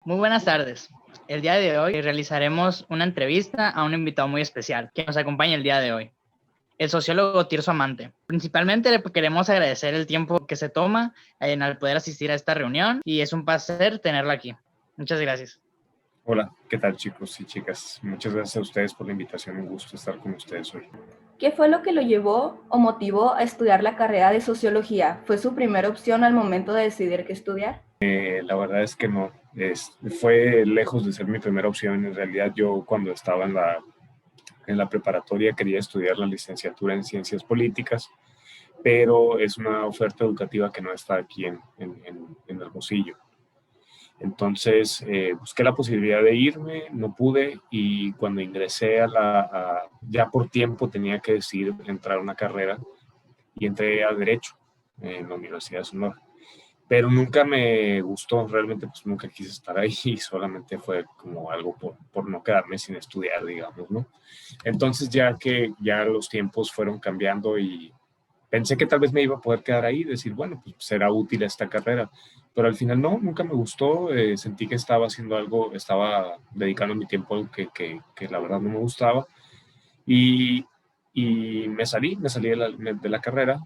Muy buenas tardes. El día de hoy realizaremos una entrevista a un invitado muy especial que nos acompaña el día de hoy, el sociólogo Tirso Amante. Principalmente le queremos agradecer el tiempo que se toma al poder asistir a esta reunión y es un placer tenerlo aquí. Muchas gracias. Hola, ¿qué tal chicos y chicas? Muchas gracias a ustedes por la invitación, un gusto estar con ustedes hoy. ¿Qué fue lo que lo llevó o motivó a estudiar la carrera de sociología? ¿Fue su primera opción al momento de decidir qué estudiar? La verdad es que no, fue lejos de ser mi primera opción. En realidad yo cuando estaba en la preparatoria quería estudiar la licenciatura en Ciencias Políticas, pero es una oferta educativa que no está aquí en Hermosillo. Entonces busqué la posibilidad de irme, no pude, y cuando ingresé ya por tiempo tenía que decidir entrar a una carrera y entré a Derecho en la Universidad de Sonora. Pero nunca me gustó, realmente pues nunca quise estar ahí y solamente fue como algo por no quedarme sin estudiar, digamos, ¿no? Entonces ya que ya los tiempos fueron cambiando y pensé que tal vez me iba a poder quedar ahí y decir, bueno, pues será útil esta carrera. Pero al final no, nunca me gustó. Sentí que estaba haciendo algo, estaba dedicando mi tiempo a algo que la verdad no me gustaba. Y, y me salí de la carrera.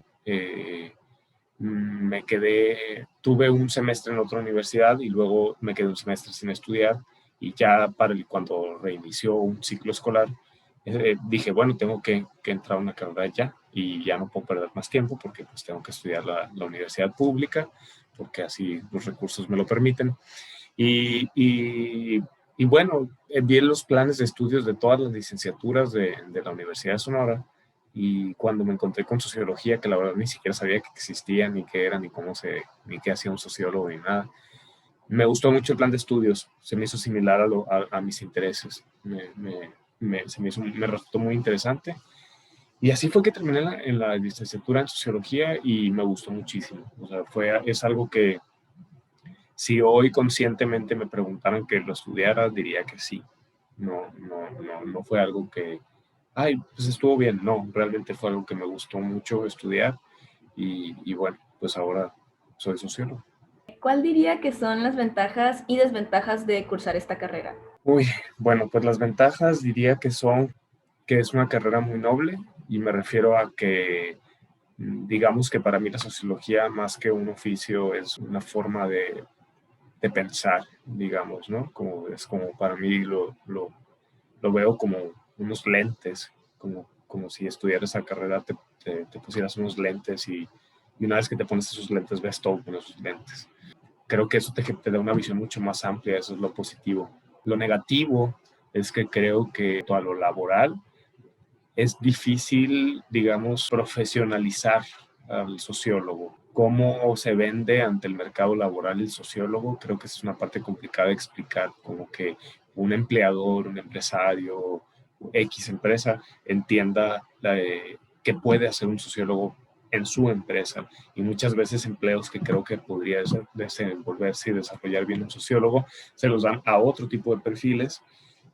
Me quedé, tuve un semestre en otra universidad y luego me quedé un semestre sin estudiar. Y ya cuando reinició un ciclo escolar, dije, bueno, tengo que entrar a una carrera ya y ya no puedo perder más tiempo porque pues tengo que estudiar la universidad pública, porque así los recursos me lo permiten. Y, y, y bueno, vi los planes de estudios de todas las licenciaturas de la Universidad de Sonora, y cuando me encontré con sociología, que la verdad ni siquiera sabía que existía, ni qué era, ni qué hacía un sociólogo, ni nada, me gustó mucho el plan de estudios, se me hizo similar a mis intereses, me resultó muy interesante. Y así fue que terminé en la licenciatura en sociología y me gustó muchísimo. O sea, es algo que si hoy conscientemente me preguntaran que lo estudiara, diría que sí. No fue algo que, ay, pues estuvo bien. No, realmente fue algo que me gustó mucho estudiar y bueno, pues ahora soy sociólogo. ¿Cuál diría que son las ventajas y desventajas de cursar esta carrera? Uy, bueno, pues las ventajas diría que es una carrera muy noble, y me refiero a que digamos que para mí la sociología, más que un oficio, es una forma de pensar, digamos, ¿no? Es como para mí lo veo como unos lentes, como si estudiaras esa carrera te pusieras unos lentes y una vez que te pones esos lentes ves todo con esos lentes. Creo que eso te da una visión mucho más amplia, eso es lo positivo. Lo negativo es que creo que a lo laboral es difícil, digamos, profesionalizar al sociólogo. Cómo se vende ante el mercado laboral el sociólogo, creo que es una parte complicada de explicar, como que un empleador, un empresario, X empresa, entienda qué puede hacer un sociólogo en su empresa, y muchas veces empleos que creo que podría desenvolverse y desarrollar bien un sociólogo se los dan a otro tipo de perfiles,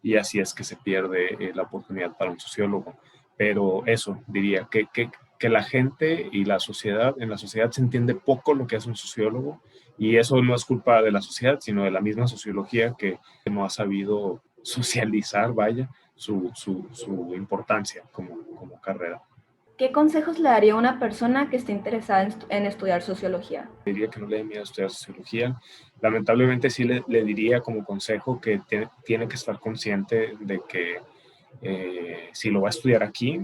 y así es que se pierde la oportunidad para un sociólogo. Pero eso, diría, que la gente y en la sociedad se entiende poco lo que hace un sociólogo, y eso no es culpa de la sociedad, sino de la misma sociología que no ha sabido socializar, vaya, su importancia como carrera. ¿Qué consejos le daría a una persona que esté interesada en estudiar sociología? Diría que no le dé miedo estudiar sociología. Lamentablemente sí le diría como consejo que tiene que estar consciente de que si lo va a estudiar aquí,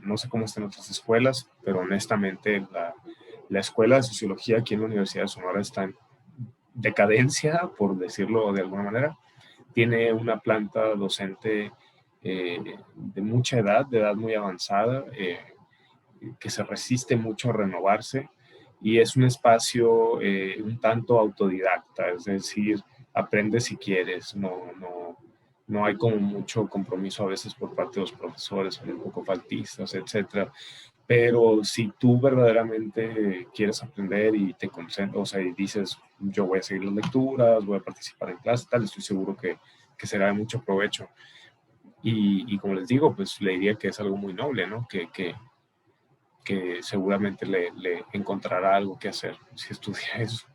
no sé cómo están otras escuelas, pero honestamente la escuela de sociología aquí en la Universidad de Sonora está en decadencia, por decirlo de alguna manera. Tiene una planta docente de mucha edad, de edad muy avanzada, que se resiste mucho a renovarse, y es un espacio un tanto autodidacta, es decir, aprende si quieres, no hay como mucho compromiso a veces por parte de los profesores, son un poco faltistas, etcétera. Pero si tú verdaderamente quieres aprender y te concentras, o sea, y dices, yo voy a seguir las lecturas, voy a participar en clases, tal, estoy seguro que será de mucho provecho. Y como les digo, pues le diría que es algo muy noble, ¿no? Que seguramente le encontrará algo que hacer si estudia eso.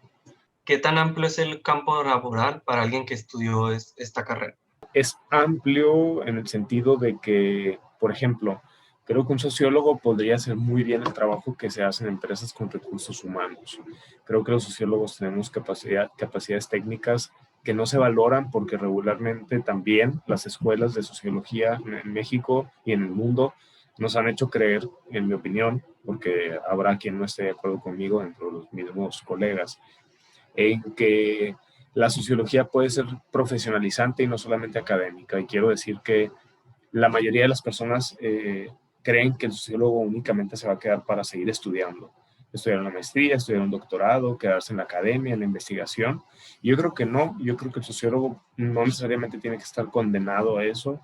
¿Qué tan amplio es el campo laboral para alguien que estudió esta carrera? Es amplio en el sentido de que, por ejemplo, creo que un sociólogo podría hacer muy bien el trabajo que se hace en empresas con recursos humanos. Creo que los sociólogos tenemos capacidades técnicas que no se valoran porque regularmente también las escuelas de sociología en México y en el mundo nos han hecho creer, en mi opinión, porque habrá quien no esté de acuerdo conmigo dentro de los mismos colegas, en que la sociología puede ser profesionalizante y no solamente académica. Y quiero decir que la mayoría de las personas creen que el sociólogo únicamente se va a quedar para seguir estudiar una maestría, estudiar un doctorado, quedarse en la academia, en la investigación. Y yo creo que no, yo creo que el sociólogo no necesariamente tiene que estar condenado a eso.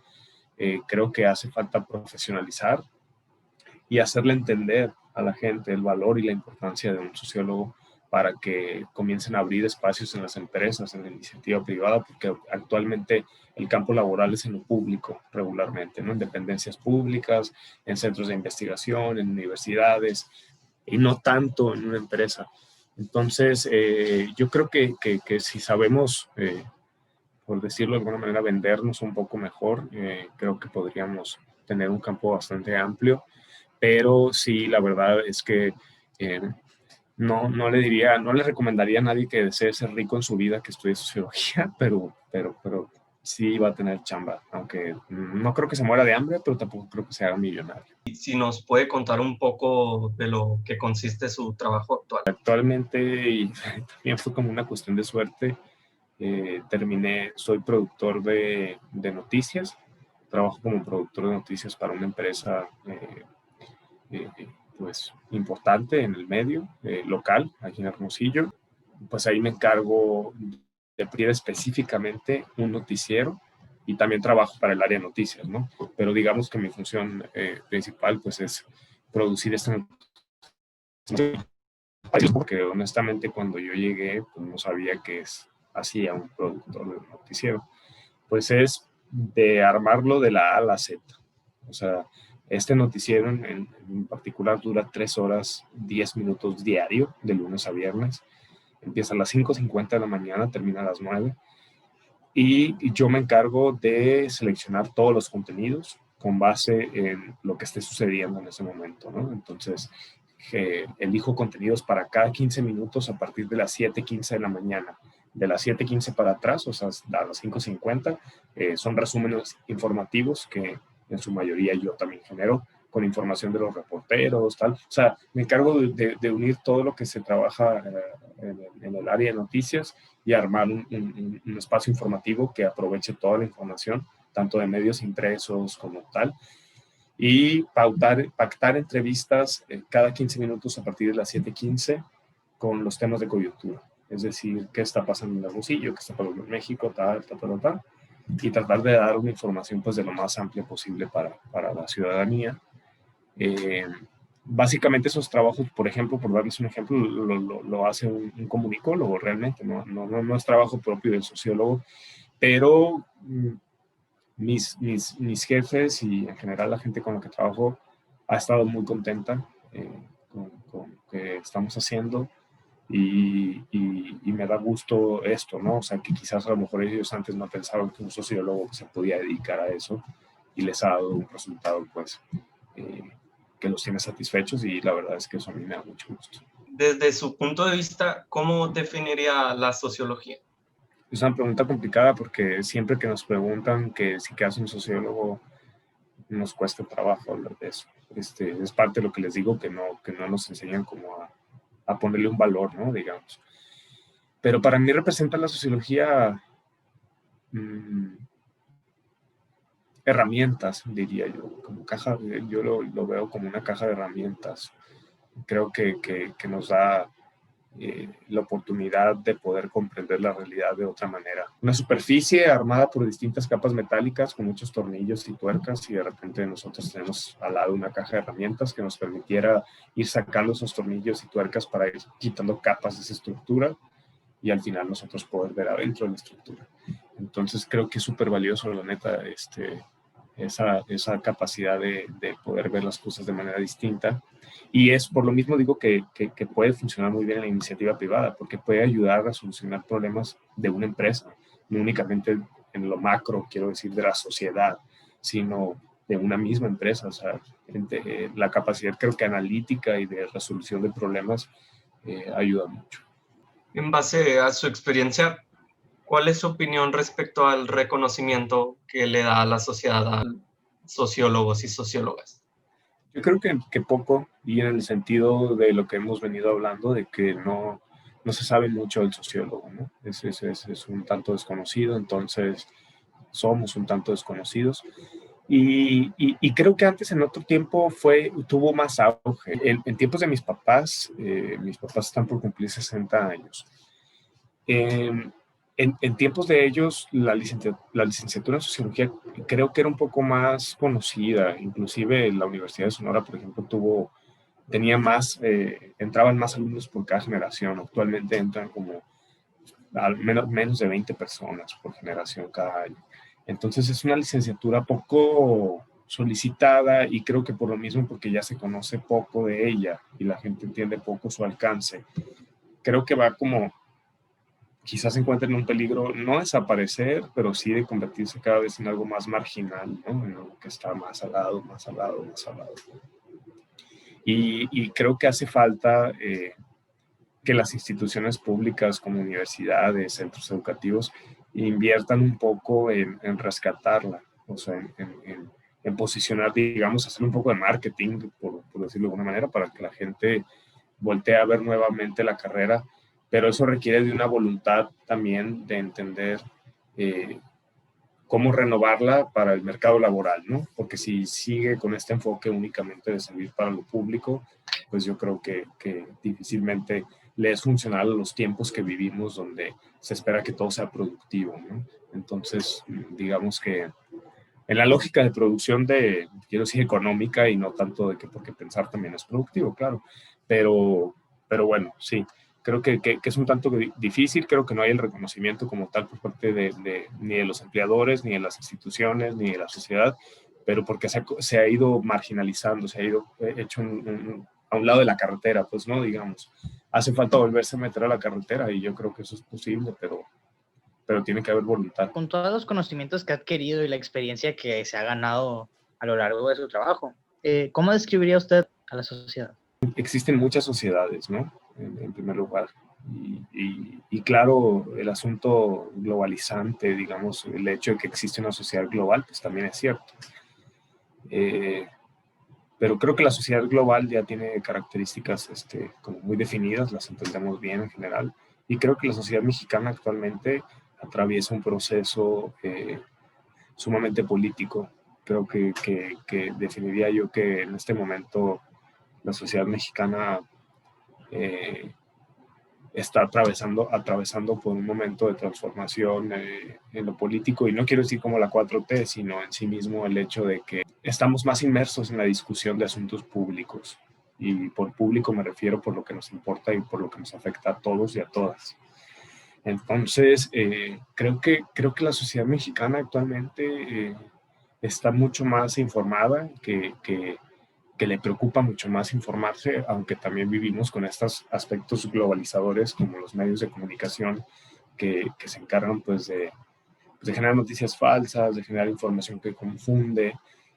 Creo que hace falta profesionalizar y hacerle entender a la gente el valor y la importancia de un sociólogo para que comiencen a abrir espacios en las empresas, en la iniciativa privada, porque actualmente el campo laboral es en lo público regularmente, ¿no? En dependencias públicas, en centros de investigación, en universidades, y no tanto en una empresa. Entonces, yo creo que si sabemos, por decirlo de alguna manera, vendernos un poco mejor, creo que podríamos tener un campo bastante amplio, pero sí, la verdad es que eh, no le recomendaría a nadie que desee ser rico en su vida que estudie sociología, pero sí va a tener chamba, aunque no creo que se muera de hambre, pero tampoco creo que se haga millonario. Si nos puede contar un poco de lo que consiste su trabajo actual. Actualmente, y también fue como una cuestión de suerte, soy productor de noticias, trabajo como productor de noticias para una empresa eh, pues importante en el medio local, aquí en Hermosillo. Pues ahí me encargo de abrir específicamente un noticiero y también trabajo para el área de noticias, ¿no? Pero digamos que mi función principal pues es producir este noticiero, porque honestamente cuando yo llegué pues no sabía qué hacía un productor de noticiero. Pues es de armarlo de la A a la Z. O sea, este noticiero en particular dura 3 horas 10 minutos diario, de lunes a viernes. Empieza a las 5:50 de la mañana, termina a las 9. Y yo me encargo de seleccionar todos los contenidos con base en lo que esté sucediendo en ese momento, ¿no? Entonces, elijo contenidos para cada 15 minutos a partir de las 7:15 de la mañana. De las 7:15 para atrás, o sea, a las 5:50, son resúmenes informativos que en su mayoría yo también genero con información de los reporteros, tal. O sea, me encargo de unir todo lo que se trabaja en el área de noticias y armar un espacio informativo que aproveche toda la información, tanto de medios impresos como tal, y pactar entrevistas cada 15 minutos a partir de las 7:15 con los temas de coyuntura. Es decir, qué está pasando en Hermosillo, qué está pasando en México, tal, y tratar de dar una información pues de lo más amplia posible para la ciudadanía. Básicamente esos trabajos, por ejemplo, por darles un ejemplo, lo hace un comunicólogo realmente, no es trabajo propio del sociólogo, pero mis jefes y en general la gente con la que trabajo ha estado muy contenta con lo que estamos haciendo y me da gusto esto, ¿no? O sea, que quizás a lo mejor ellos antes no pensaban que un sociólogo se podía dedicar a eso y les ha dado un resultado, pues, que los tiene satisfechos y la verdad es que eso a mí me da mucho gusto. Desde su punto de vista, ¿cómo definiría la sociología? Es una pregunta complicada porque siempre que nos preguntan que si qué hace un sociólogo, nos cuesta trabajo hablar de eso. Es parte de lo que les digo, que no nos enseñan como a ponerle un valor, ¿no? Digamos. Pero para mí representa la sociología herramientas, diría yo, como caja, yo lo veo como una caja de herramientas. Creo que nos da la oportunidad de poder comprender la realidad de otra manera. Una superficie armada por distintas capas metálicas con muchos tornillos y tuercas y de repente nosotros tenemos al lado una caja de herramientas que nos permitiera ir sacando esos tornillos y tuercas para ir quitando capas de esa estructura y al final nosotros poder ver adentro de la estructura. Entonces creo que es súper valioso, la neta, esa capacidad de poder ver las cosas de manera distinta. Y es por lo mismo digo que puede funcionar muy bien en la iniciativa privada, porque puede ayudar a solucionar problemas de una empresa, no únicamente en lo macro, quiero decir, de la sociedad, sino de una misma empresa. O sea, la capacidad creo que analítica y de resolución de problemas ayuda mucho. En base a su experiencia, ¿cuál es su opinión respecto al reconocimiento que le da la sociedad a sociólogos y sociólogas? Yo creo que poco, y en el sentido de lo que hemos venido hablando, de que no se sabe mucho del sociólogo, ¿no? Es un tanto desconocido, entonces somos un tanto desconocidos. Y creo que antes, en otro tiempo, tuvo más auge. En tiempos de mis papás están por cumplir 60 años. En tiempos de ellos, la licenciatura en sociología creo que era un poco más conocida. Inclusive la Universidad de Sonora, por ejemplo, entraban más alumnos por cada generación. Actualmente entran como al menos de 20 personas por generación cada año. Entonces es una licenciatura poco solicitada, y creo que por lo mismo, porque ya se conoce poco de ella y la gente entiende poco su alcance, creo que va como, quizás se encuentre en un peligro, no desaparecer, pero sí de convertirse cada vez en algo más marginal, ¿no? En algo que está más al lado, más al lado, más al lado. Y creo que hace falta que las instituciones públicas como universidades, centros educativos, inviertan un poco en rescatarla, o sea, en posicionar, digamos, hacer un poco de marketing, por decirlo de alguna manera, para que la gente voltee a ver nuevamente la carrera, pero eso requiere de una voluntad también de entender cómo renovarla para el mercado laboral, ¿no? Porque si sigue con este enfoque únicamente de servir para lo público, pues yo creo que difícilmente le es funcional a los tiempos que vivimos, donde se espera que todo sea productivo, ¿no? Entonces, digamos que en la lógica de producción quiero decir económica, y no tanto de que porque pensar también es productivo, claro, pero bueno, sí, creo que es un tanto difícil. Creo que no hay el reconocimiento como tal por parte ni de los empleadores, ni de las instituciones, ni de la sociedad, pero porque se ha ido marginalizando, se ha ido hecho a un lado de la carretera, pues no, digamos. Hace falta volverse a meter a la carretera, y yo creo que eso es posible, pero tiene que haber voluntad. Con todos los conocimientos que ha adquirido y la experiencia que se ha ganado a lo largo de su trabajo, ¿cómo describiría usted a la sociedad? Existen muchas sociedades, ¿no? En primer lugar. Y claro, el asunto globalizante, digamos, el hecho de que existe una sociedad global, pues también es cierto. Pero creo que la sociedad global ya tiene características como muy definidas, las entendemos bien en general. Y creo que la sociedad mexicana actualmente atraviesa un proceso sumamente político. Creo que definiría yo que en este momento la sociedad mexicana está atravesando por un momento de transformación en lo político, y no quiero decir como la 4T, sino en sí mismo el hecho de que estamos más inmersos en la discusión de asuntos públicos, y por público me refiero por lo que nos importa y por lo que nos afecta a todos y a todas. Entonces, creo que la sociedad mexicana actualmente está mucho más informada, que le preocupa mucho más informarse, aunque también vivimos con estos aspectos globalizadores como los medios de comunicación que se encargan pues de generar noticias falsas, de generar información que confunde,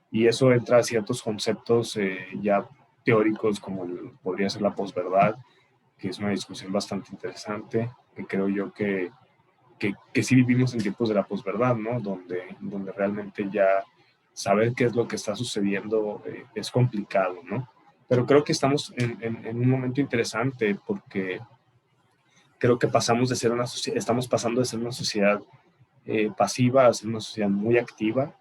y eso entra a ciertos conceptos ya teóricos, como podría ser la posverdad, que es una discusión bastante interesante, que creo yo que sí vivimos en tiempos de la posverdad, ¿no? Donde realmente ya saber qué es lo que está sucediendo es complicado, ¿no? Pero creo que estamos en un momento interesante, porque creo que estamos pasando de ser una sociedad pasiva a ser una sociedad muy activa.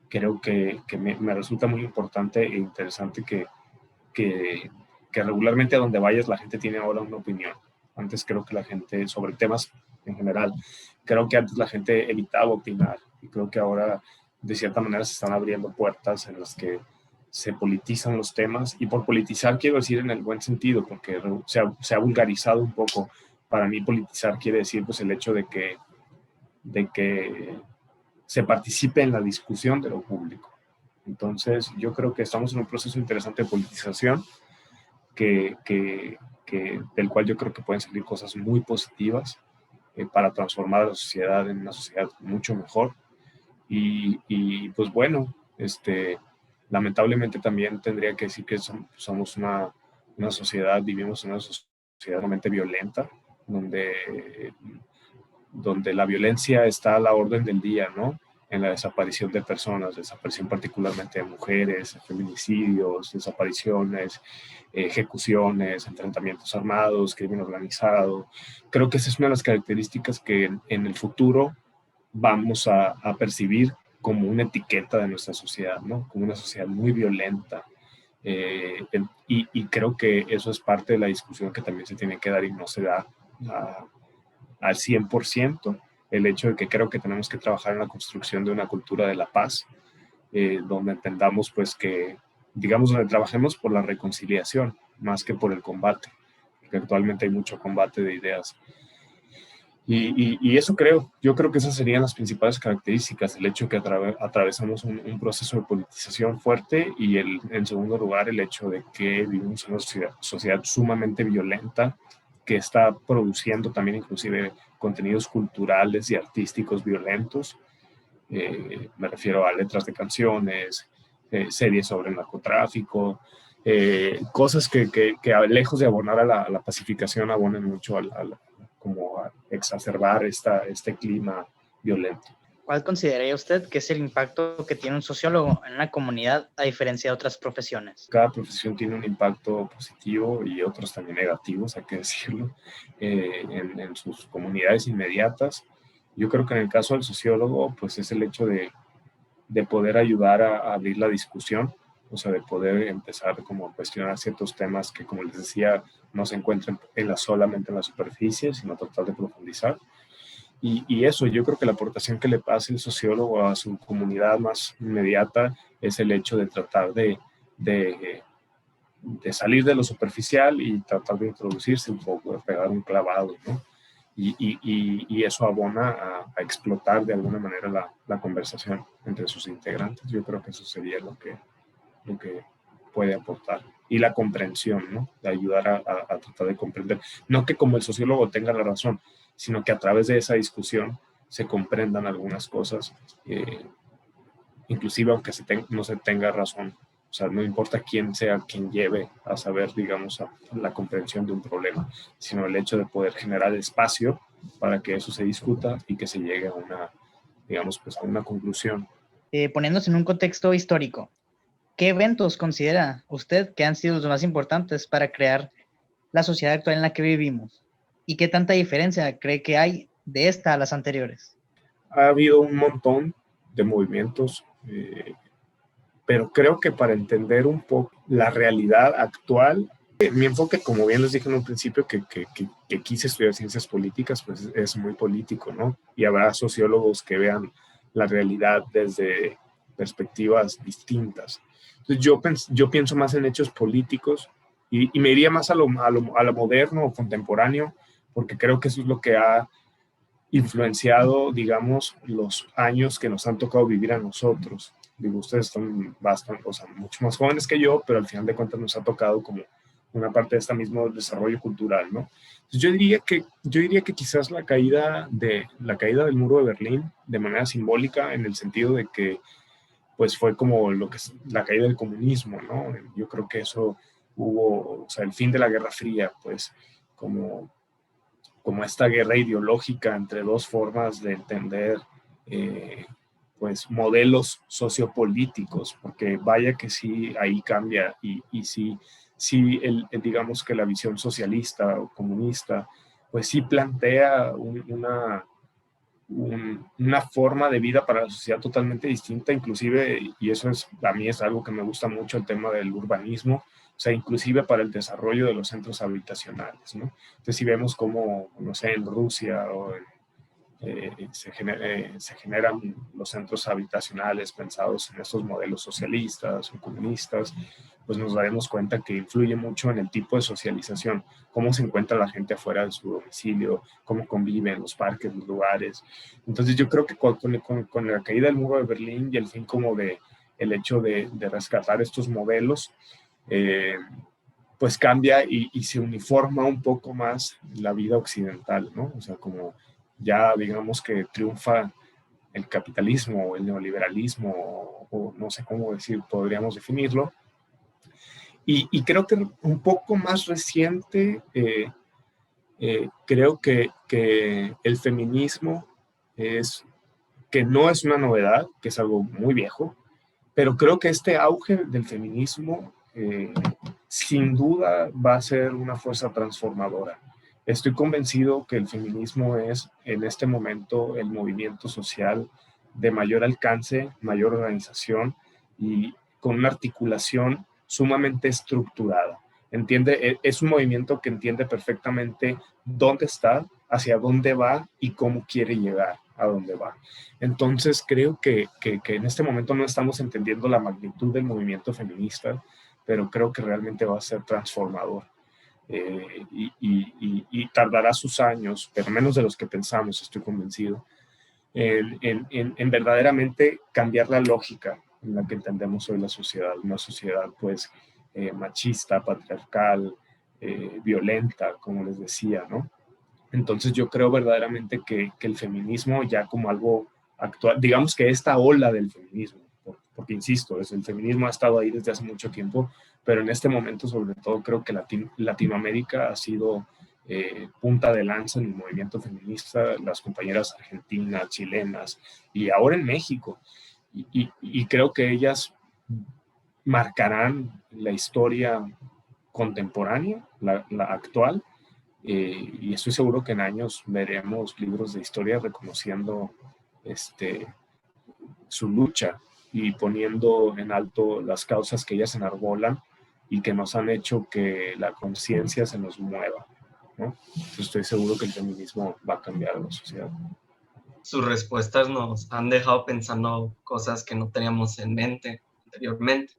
Creo que me resulta muy importante e interesante que regularmente a donde vayas la gente tiene ahora una opinión. Antes creo que la gente, sobre temas en general, creo que antes la gente evitaba opinar, y creo que ahora de cierta manera se están abriendo puertas en las que se politizan los temas, y por politizar quiero decir en el buen sentido, porque se ha vulgarizado un poco. Para mí politizar quiere decir pues el hecho de que se participe en la discusión de lo público. Entonces, yo creo que estamos en un proceso interesante de politización del cual yo creo que pueden salir cosas muy positivas para transformar a la sociedad en una sociedad mucho mejor. Y pues bueno, lamentablemente también tendría que decir que somos una sociedad, vivimos en una sociedad realmente violenta, donde la violencia está a la orden del día, ¿no? En la desaparición de personas, desaparición particularmente de mujeres, feminicidios, desapariciones, ejecuciones, enfrentamientos armados, crimen organizado. Creo que esa es una de las características que en el futuro vamos a percibir como una etiqueta de nuestra sociedad, ¿no? Como una sociedad muy violenta. Y creo que eso es parte de la discusión que también se tiene que dar y no se da al 100%, el hecho de que creo que tenemos que trabajar en la construcción de una cultura de la paz, donde entendamos pues que, digamos, donde trabajemos por la reconciliación más que por el combate, porque actualmente hay mucho combate de ideas. Y eso yo creo que esas serían las principales características, el hecho de que atravesamos un proceso de politización fuerte y en segundo lugar el hecho de que vivimos en una sociedad sumamente violenta, que está produciendo también inclusive contenidos culturales y artísticos violentos. Me refiero a letras de canciones, series sobre el narcotráfico, cosas que lejos de abonar a la pacificación, abonan mucho como a exacerbar este clima violento. ¿Cuál consideraría usted que es el impacto que tiene un sociólogo en una comunidad a diferencia de otras profesiones? Cada profesión tiene un impacto positivo y otros también negativos, hay que decirlo, en sus comunidades inmediatas. Yo creo que en el caso del sociólogo, pues es el hecho de poder ayudar a abrir la discusión, o sea, de poder empezar como a cuestionar ciertos temas que, como les decía, no se encuentran solamente en la superficie, sino tratar de profundizar. Y eso, yo creo que la aportación que le hace el sociólogo a su comunidad más inmediata es el hecho de tratar de salir de lo superficial y tratar de introducirse un poco, de pegar un clavado, ¿no? Y eso abona a explotar de alguna manera la conversación entre sus integrantes. Yo creo que eso sería lo que puede aportar. Y la comprensión, ¿no? De ayudar a tratar de comprender. No que como el sociólogo tenga la razón, sino que a través de esa discusión se comprendan algunas cosas, inclusive aunque no se tenga razón. O sea, no importa quién sea quien lleve a saber, digamos, a la comprensión de un problema, sino el hecho de poder generar espacio para que eso se discuta y que se llegue a una, digamos, pues a una conclusión. Poniéndose en un contexto histórico, ¿qué eventos considera usted que han sido los más importantes para crear la sociedad actual en la que vivimos? ¿Y qué tanta diferencia cree que hay de esta a las anteriores? Ha habido un montón de movimientos, pero creo que para entender un poco la realidad actual, mi enfoque, como bien les dije en un principio, que quise estudiar ciencias políticas, pues es muy político, ¿no? Y habrá sociólogos que vean la realidad desde perspectivas distintas. Entonces yo pienso más en hechos políticos y me iría más a lo moderno o contemporáneo, porque creo que eso es lo que ha influenciado, digamos, los años que nos han tocado vivir a nosotros. Digo, ustedes están bastante, o sea, mucho más jóvenes que yo, pero al final de cuentas nos ha tocado como una parte de este mismo desarrollo cultural, ¿no? Entonces yo diría que quizás la caída del muro de Berlín, de manera simbólica, en el sentido de que, pues fue como la caída del comunismo, ¿no? Yo creo que eso o sea, el fin de la Guerra Fría, pues, como esta guerra ideológica entre dos formas de entender pues modelos sociopolíticos, porque vaya que sí, ahí cambia y sí, digamos que la visión socialista o comunista, pues sí plantea una forma de vida para la sociedad totalmente distinta, inclusive, y eso a mí es algo que me gusta mucho, el tema del urbanismo, o sea, inclusive para el desarrollo de los centros habitacionales, ¿no? Entonces, si vemos como, no sé, en Rusia o se generan los centros habitacionales pensados en estos modelos socialistas o comunistas, pues nos daremos cuenta que influye mucho en el tipo de socialización, cómo se encuentra la gente afuera de su domicilio, cómo convive en los parques, los lugares. Entonces yo creo que con la caída del muro de Berlín y el fin como de el hecho de rescatar estos modelos, pues cambia y se uniforma un poco más la vida occidental, ¿no? O sea, como ya digamos que triunfa el capitalismo o el neoliberalismo, o no sé cómo decir, podríamos definirlo. Y creo que un poco más reciente, creo que el feminismo que no es una novedad, que es algo muy viejo, pero creo que este auge del feminismo sin duda va a ser una fuerza transformadora. Estoy convencido que el feminismo es en este momento el movimiento social de mayor alcance, mayor organización y con una articulación sumamente estructurada. Es un movimiento que entiende perfectamente dónde está, hacia dónde va y cómo quiere llegar a dónde va. Entonces creo que en este momento no estamos entendiendo la magnitud del feminista, pero creo que realmente va a ser transformador. Y tardará sus años, pero menos de los que pensamos, estoy convencido, en verdaderamente cambiar la lógica en la que entendemos hoy la sociedad, una sociedad pues machista, patriarcal, violenta, como les decía, ¿no? Entonces yo creo verdaderamente que el feminismo ya como algo actual, digamos que esta ola del feminismo, porque insisto, el feminismo ha estado ahí desde hace mucho tiempo, pero en este momento sobre todo creo que Latinoamérica ha sido punta de lanza en el movimiento feminista, las compañeras argentinas, chilenas y ahora en México. Y creo que ellas marcarán la historia contemporánea, la actual, y estoy seguro que en años veremos libros de historia reconociendo su lucha y poniendo en alto las causas que ellas enarbolan y que nos han hecho que la conciencia se nos mueva, ¿no? Entonces estoy seguro que el feminismo va a cambiar a la sociedad. Sus respuestas nos han dejado pensando cosas que no teníamos en mente anteriormente.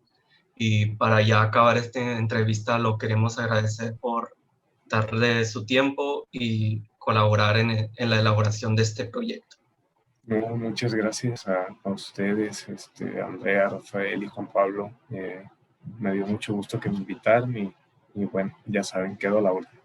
Y para ya acabar esta entrevista, lo queremos agradecer por darle su tiempo y colaborar en la elaboración de este proyecto. No, muchas gracias a ustedes, Andrea, Rafael y Juan Pablo. Me dio mucho gusto que me invitaran y bueno, ya saben, quedo a la orden.